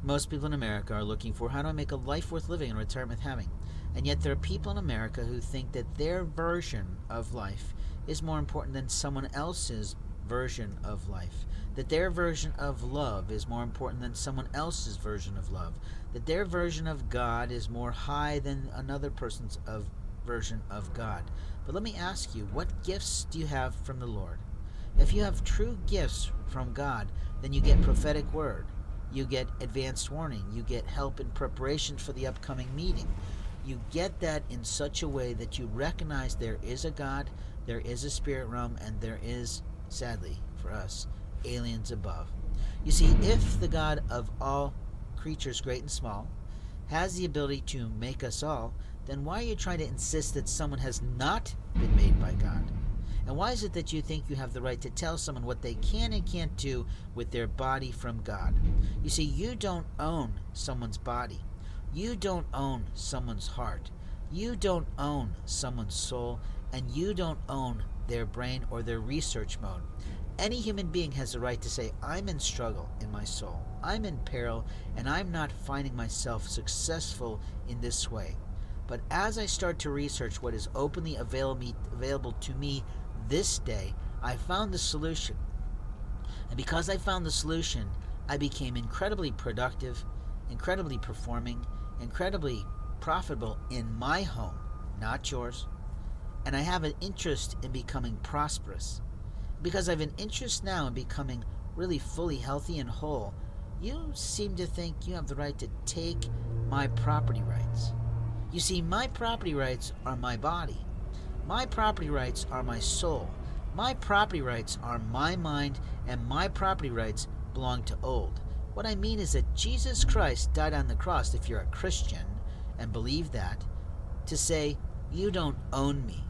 Most people in America are looking for, how do I make a life worth living and retirement having? And yet there are people in America who think that their version of life is more important than someone else's version of life. That their version of love is more important than someone else's version of love. That their version of God is more high than another person's version of God. But let me ask you, what gifts do you have from the Lord? If you have true gifts from God, then you get prophetic word. You get advanced warning. You get help in preparation for the upcoming meeting. You get that in such a way that you recognize there is a God, there is a spirit realm, and there is, sadly for us, aliens above. You see, if the God of all creatures, great and small, has the ability to make us all, then why are you trying to insist that someone has not been made by God? And why is it that you think you have the right to tell someone what they can and can't do with their body from God? You see, you don't own someone's body. You don't own someone's heart. You don't own someone's soul. And you don't own their brain or their research mode. Any human being has the right to say, I'm in struggle in my soul. I'm in peril, and I'm not finding myself successful in this way. But as I start to research what is openly available to me this day, I found the solution. And because I found the solution, I became incredibly productive, incredibly performing, incredibly profitable in my home, not yours. And I have an interest in becoming prosperous. Because I have an interest now in becoming really fully healthy and whole, you seem to think you have the right to take my property rights. You see, my property rights are my body. My property rights are my soul. My property rights are my mind, and my property rights belong to old. What I mean is that Jesus Christ died on the cross, if you're a Christian and believe that, to say, you don't own me.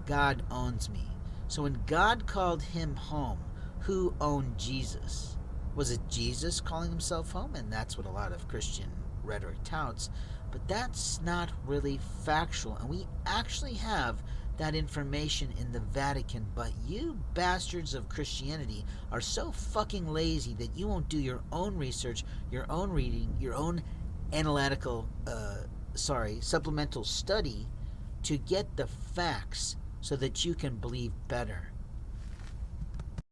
God owns me. So when God called him home, who owned Jesus? Was it Jesus calling himself home? And that's what a lot of Christian rhetoric touts. But that's not really factual. And we actually have that information in the Vatican. But you bastards of Christianity are so fucking lazy that you won't do your own research, your own reading, your own supplemental study to get the facts so that you can believe better.